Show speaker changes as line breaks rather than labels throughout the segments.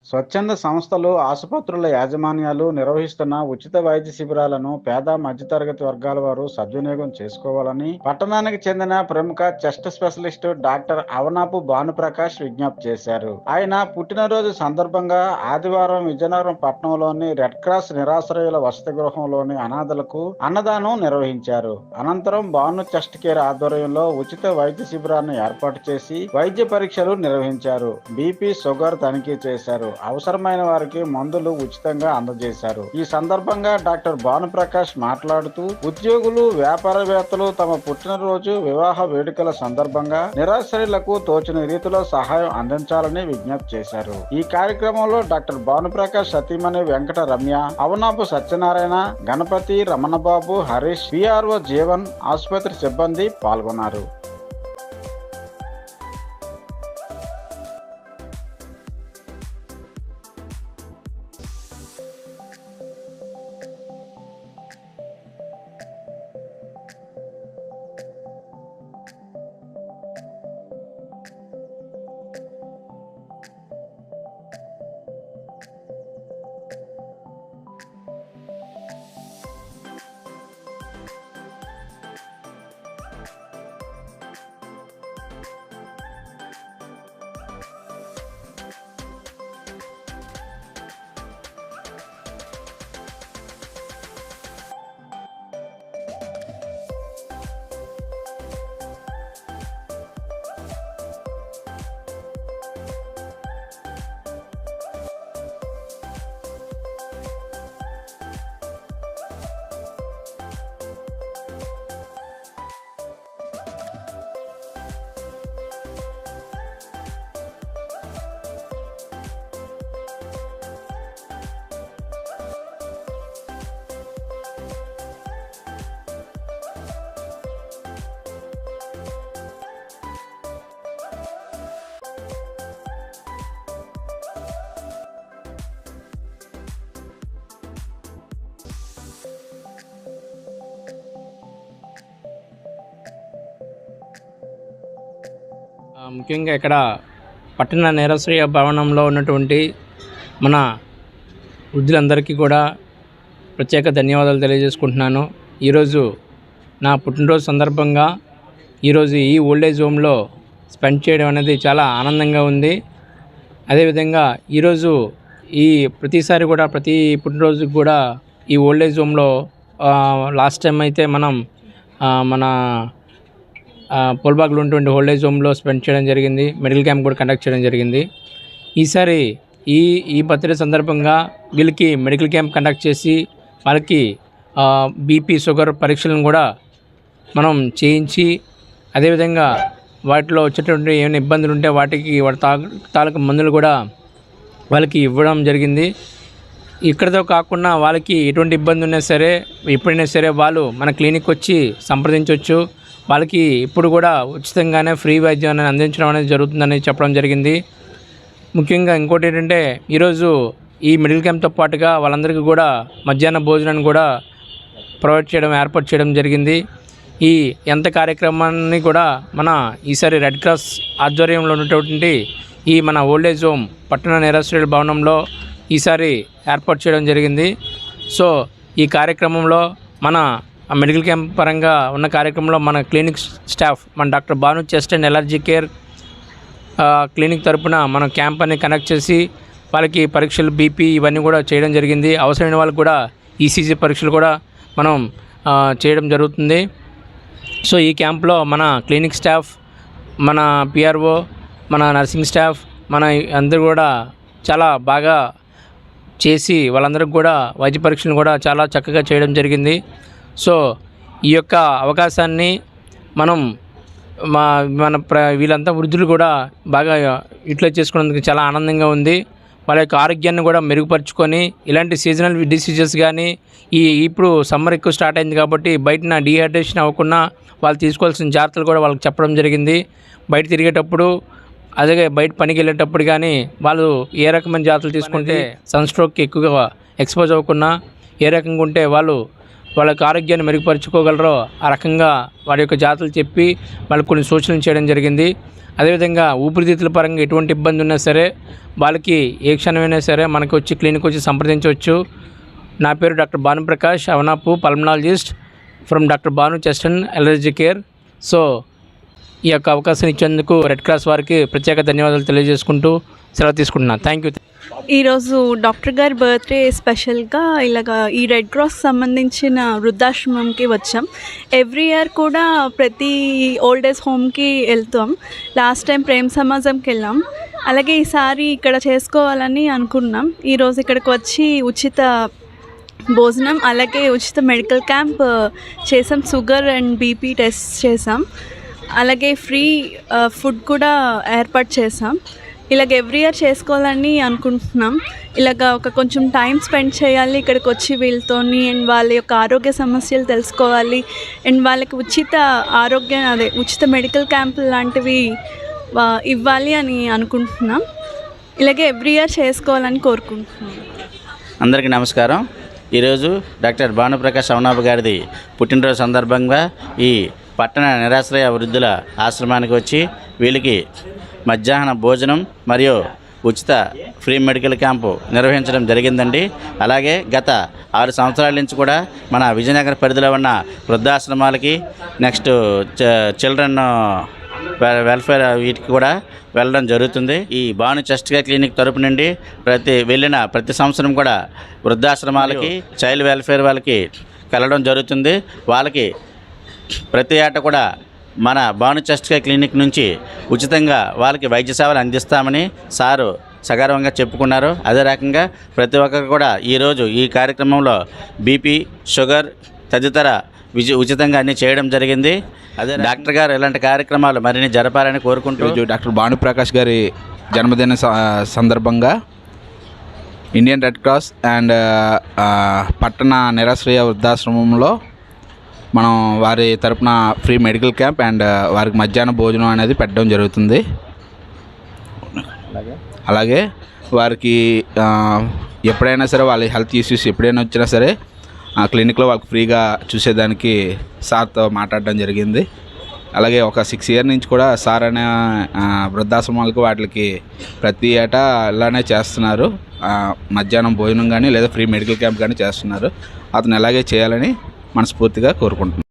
స్వచ్ఛంద సంస్థలు, ఆసుపత్రుల యాజమాన్యాలు నిర్వహిస్తున్న ఉచిత వైద్య శిబిరాలను పేద, మధ్యతరగతి వర్గాల వారు సద్వినియోగం చేసుకోవాలని పట్టణానికి చెందిన ప్రముఖ chest specialist doctor Avanapu Bhanuprakash విజ్ఞప్తి చేశారు. ఆయన పుట్టినరోజు సందర్భంగా ఆదివారం విజయనగరం పట్టణంలోని రెడ్ క్రాస్ నిరాశ్రయుల వసతి గృహంలోని అనాథలకు అన్నదానం నిర్వహించారు. అనంతరం భాను చెస్ట్ కేర్ ఆధ్వర్యంలో ఉచిత వైద్య శిబిరాన్ని ఏర్పాటు చేసి వైద్య పరీక్షలు నిర్వహించారు. బీపీ, షుగర్ తనిఖీ చేశారు. అవసరమైన వారికి మందులు ఉచితంగా అందజేశారు. ఈ సందర్భంగా డాక్టర్ భానుప్రకాష్ మాట్లాడుతూ ఉద్యోగులు, వ్యాపారవేత్తలు తమ పుట్టినరోజు, వివాహ వేడుకల సందర్భంగా నిరాశ్రయులకు తోచిన రీతిలో సహాయం అందించాలని విజ్ఞప్తి చేశారు. ఈ కార్యక్రమంలో డాక్టర్ భానుప్రకాష్ సతీమణి వెంకట రమ్య, అవనాపు సత్యనారాయణ, గణపతి, రమణబాబు, హరీష్, పిఆర్ఓ జీవన్, ఆసుపత్రి సిబ్బంది పాల్గొన్నారు.
ముఖ్యంగా ఇక్కడ పట్టణ నిరాశ్రయ భవనంలో ఉన్నటువంటి మన వృద్ధులందరికీ కూడా ప్రత్యేక ధన్యవాదాలు తెలియజేసుకుంటున్నాను. ఈరోజు నా పుట్టినరోజు సందర్భంగా ఈరోజు ఈ ఓల్డేజ్ హోమ్లో స్పెండ్ చేయడం అనేది చాలా ఆనందంగా ఉంది. అదేవిధంగా ఈరోజు ప్రతిసారి కూడా ప్రతి పుట్టినరోజుకి కూడా ఈ ఓల్డేజ్ హోమ్లో లాస్ట్ టైం అయితే మనం మన పోల్బాగ్లో ఉన్నటువంటి ఓల్డేజ్ హోమ్లో స్పెండ్ చేయడం జరిగింది. మెడికల్ క్యాంప్ కూడా కండక్ట్ చేయడం జరిగింది. ఈసారి ఈ బర్త్డే సందర్భంగా వీళ్ళకి మెడికల్ క్యాంప్ కండక్ట్ చేసి వాళ్ళకి బీపీ, షుగర్ పరీక్షలను కూడా మనం చేయించి, అదేవిధంగా వాటిలో వచ్చేటువంటి ఏమైనా ఇబ్బందులు ఉంటే వాటి తాలూకు మందులు కూడా వాళ్ళకి ఇవ్వడం జరిగింది. ఇక్కడతో కాకుండా వాళ్ళకి ఎటువంటి ఇబ్బంది ఉన్నా సరే, ఎప్పుడైనా సరే వాళ్ళు మన క్లినిక్ వచ్చి సంప్రదించవచ్చు. వాళ్ళకి ఇప్పుడు కూడా ఉచితంగానే ఫ్రీ వైద్యాన్ని అందించడం అనేది జరుగుతుందని చెప్పడం జరిగింది. ముఖ్యంగా ఇంకోటి ఏంటంటే, ఈరోజు ఈ మెడికల్ క్యాంప్తో పాటుగా వాళ్ళందరికీ కూడా మధ్యాహ్న భోజనాన్ని కూడా ఏర్పాటు చేయడం జరిగింది. ఈ ఎంత కార్యక్రమాన్ని కూడా మన ఈసారి రెడ్ క్రాస్ ఆధ్వర్యంలో ఉన్నటువంటి ఈ మన ఓల్డేజ్ హోమ్ పట్టణ నిరాశ్రయుల భవనంలో ఈసారి ఏర్పాటు చేయడం జరిగింది. సో ఈ కార్యక్రమంలో మన మెడికల్ క్యాంప్ పరంగా ఉన్న కార్యక్రమంలో మన క్లినిక్ స్టాఫ్, మన doctor Bhanu chest and allergy care clinic తరపున మనం క్యాంప్ అని కనెక్ట్ చేసి వాళ్ళకి పరీక్షలు, బీపీ ఇవన్నీ కూడా చేయడం జరిగింది. అవసరమైన వాళ్ళకి కూడా ఈసీజీ పరీక్షలు కూడా మనం చేయడం జరుగుతుంది. సో ఈ క్యాంప్లో మన క్లినిక్ స్టాఫ్, మన పిఆర్ఓ, మన నర్సింగ్ స్టాఫ్, మన అందరూ కూడా చాలా బాగా చేసి వాళ్ళందరికీ కూడా వైద్య పరీక్షలు కూడా చాలా చక్కగా చేయడం జరిగింది. సో ఈ యొక్క అవకాశాన్ని మనం వీళ్ళంతా వృద్ధులు కూడా బాగా యూటిలైజ్ చేసుకున్నందుకు చాలా ఆనందంగా ఉంది. వాళ్ళ యొక్క ఆరోగ్యాన్ని కూడా మెరుగుపరుచుకొని ఇలాంటి సీజనల్ డిసీజెస్ కానీ ఇప్పుడు సమ్మర్ ఎక్కువ స్టార్ట్ అయింది కాబట్టి బయటన డీహైడ్రేషన్ అవ్వకుండా వాళ్ళు తీసుకోవాల్సిన జాగ్రత్తలు కూడా వాళ్ళకి చెప్పడం జరిగింది. బయట తిరిగేటప్పుడు, అలాగే బయట పనికి వెళ్ళేటప్పుడు కానీ వాళ్ళు ఏ రకమైన జాగ్రత్తలు తీసుకుంటే సన్ స్ట్రోక్కి ఎక్కువగా ఎక్స్పోజ్ అవ్వకుండా, ఏ రకంగా ఉంటే వాళ్ళు వాళ్ళ యొక్క ఆరోగ్యాన్ని మెరుగుపరుచుకోగలరో ఆ రకంగా వారి యొక్క జాతలు చెప్పి వాళ్ళకి కొన్ని సూచనలు చేయడం జరిగింది. అదేవిధంగా ఊపిరితిత్తుల పరంగా ఎటువంటి ఇబ్బంది ఉన్నా సరే వాళ్ళకి ఏ క్షణమైనా సరే మనకి వచ్చి క్లినిక్ వచ్చి సంప్రదించవచ్చు. నా పేరు doctor Bhanuprakash Avanapu, pulmonologist from doctor Bhanu chest and allergy care. So ఈ యొక్క అవకాశం ఇచ్చేందుకు రెడ్ క్రాస్ వారికి ప్రత్యేక ధన్యవాదాలు తెలియజేసుకుంటూ సెలవు తీసుకుంటున్నాను. Thank you.
ఈరోజు డాక్టర్ గారి బర్త్డే స్పెషల్గా ఇలాగా ఈ రెడ్ క్రాస్ సంబంధించిన వృద్ధాశ్రమంకి వచ్చాం. ఎవ్రీ ఇయర్ కూడా ప్రతి ఓల్డ్ ఏజ్ హోమ్కి వెళ్తాం. లాస్ట్ టైం ప్రేమ్ సమాజంకి వెళ్ళాం. అలాగే ఈసారి ఇక్కడ చేసుకోవాలని అనుకున్నాం. ఈరోజు ఇక్కడికి వచ్చి ఉచిత భోజనం అలాగే ఉచిత మెడికల్ క్యాంప్ చేసాం. షుగర్ అండ్ బీపీ టెస్ట్ చేసాం. అలాగే ఫ్రీ ఫుడ్ కూడా ఏర్పాటు చేసాం. ఇలాగ ఎవ్రీ ఇయర్ చేసుకోవాలని అనుకుంటున్నాం. ఇలాగ ఒక కొంచెం టైం స్పెండ్ చేయాలి ఇక్కడికి వచ్చి వీళ్ళతోని, అండ్ వాళ్ళ యొక్క ఆరోగ్య సమస్యలు తెలుసుకోవాలి, అండ్ వాళ్ళకి ఉచిత మెడికల్ క్యాంప్ లాంటివి ఇవ్వాలి అని అనుకుంటున్నాం. ఇలాగే ఎవ్రీ ఇయర్ చేసుకోవాలని కోరుకుంటున్నాం.
అందరికీ నమస్కారం. ఈరోజు డాక్టర్ భానుప్రకాష్ అవనాపు గారిది పుట్టినరోజు సందర్భంగా ఈ పట్టణ నిరాశ్రయ వృద్ధుల ఆశ్రమానికి వచ్చి వీళ్ళకి మధ్యాహ్న భోజనం మరియు ఉచిత ఫ్రీ మెడికల్ క్యాంపు నిర్వహించడం జరిగిందండి. అలాగే గత 6 సంవత్సరాల నుంచి కూడా మన విజయనగర పరిధిలో ఉన్న వృద్ధాశ్రమాలకి నెక్స్ట్ చిల్డ్రన్ వెల్ఫేర్ వీటికి కూడా వెళ్ళడం జరుగుతుంది. ఈ భాను చెస్ట్ కేర్ క్లినిక్ తరపు నుండి ప్రతి సంవత్సరం కూడా వృద్ధాశ్రమాలకి చైల్డ్ వెల్ఫేర్ వాళ్ళకి వెళ్ళడం జరుగుతుంది. వాళ్ళకి ప్రతి ఏటా కూడా మన భాను చెస్ట్ కేర్ క్లినిక్ నుంచి ఉచితంగా వాళ్ళకి వైద్య సేవలు అందిస్తామని సారు సగర్వంగా చెప్పుకున్నారు. అదే రకంగా ప్రతి ఒక్కరు కూడా ఈరోజు ఈ కార్యక్రమంలో బీపీ, షుగర్ తదితర ఉచితంగా అన్నీ చేయడం జరిగింది. అదే డాక్టర్ గారు ఇలాంటి కార్యక్రమాలు మరిన్ని జరపాలని కోరుకుంటూ
డాక్టర్ భానుప్రకాష్ గారి జన్మదిన సందర్భంగా ఇండియన్ రెడ్ క్రాస్ అండ్ పట్టణ నిరాశ్రయ వృద్ధాశ్రమంలో మనం వారి తరపున ఫ్రీ మెడికల్ క్యాంప్ అండ్ వారికి మధ్యాహ్న భోజనం అనేది పెట్టడం జరుగుతుంది. అలాగే వారికి ఎప్పుడైనా సరే వాళ్ళ హెల్త్ ఇష్యూస్ ఎప్పుడైనా వచ్చినా సరే క్లినిక్లో వాళ్ళకి ఫ్రీగా చూసేదానికి సార్తో మాట్లాడడం జరిగింది. అలాగే ఒక 6 years నుంచి కూడా సార్ అనే వృద్ధాశ్రమాలకు వాటికి ప్రతి ఏటా ఇలానే చేస్తున్నారు. మధ్యాహ్నం భోజనం కానీ లేదా ఫ్రీ మెడికల్ క్యాంప్ కానీ చేస్తున్నారు. అతను అలాగే చేయాలని మనస్ఫూర్తిగా కోరుకుంటున్నాను.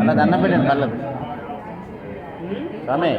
అలా దండ పెట్టండి పర్లేదు స్వామి.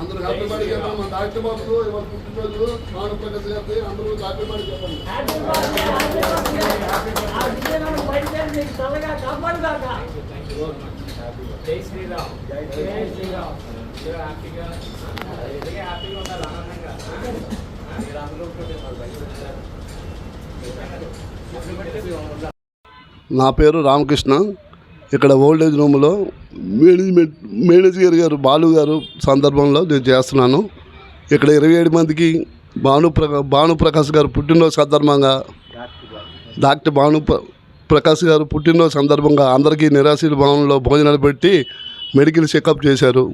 అందరూ హ్యాపీ బర్త్డే చెప్పండి. మన డాక్టర్ బాబు ఇవాళ పుట్టినరోజు భానుప్రకాష్ గారి అందరూ హ్యాపీ బర్త్డే చెప్పండి.
జై శ్రీరామ్. జై శ్రీరామ్. హ్యాపీగా హ్యాపీగా ఉండాలి, ఆనందంగా.
నా పేరు రామకృష్ణ. ఇక్కడ ఓల్డేజ్ రూమ్లో మేనేజర్ గారు బాలు గారు సందర్భంలో నేను చేస్తున్నాను. ఇక్కడ 27 మందికి భానుప్రకాష్ గారు పుట్టినరోజు సందర్భంగా డాక్టర్ ప్రకాష్ గారు పుట్టినరోజు సందర్భంగా అందరికీ నిరాశ్రిత భవనంలో భోజనాలు పెట్టి మెడికల్ చెకప్ చేశారు.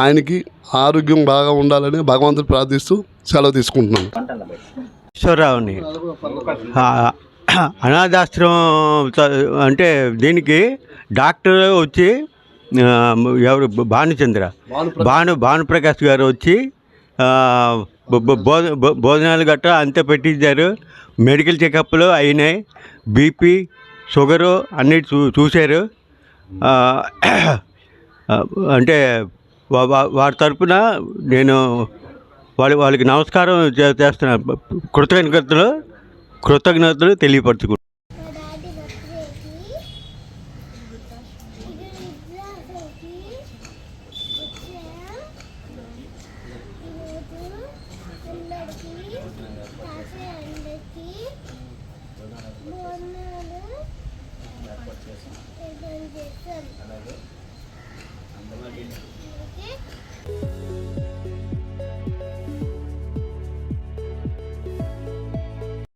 ఆయనకి ఆరోగ్యం బాగా ఉండాలని భగవంతుని ప్రార్థిస్తూ సెలవు తీసుకుంటున్నాను.
ఈశ్వరరావుని అనాథాశ్రమం అంటే దీనికి డాక్టర్ వచ్చి ఎవరు భానుప్రకాష్ గారు వచ్చి భోజనాలు గట్రా అంతా పెట్టించారు. మెడికల్ చెకప్లు అయినాయి. బీపీ షుగరు అన్నిటి చూశారు. అంటే వారి తరపున నేను వాళ్ళకి నమస్కారం చేస్తున్నాను. కృతజ్ఞతలు తెలియపరచుకుంటున్నాను.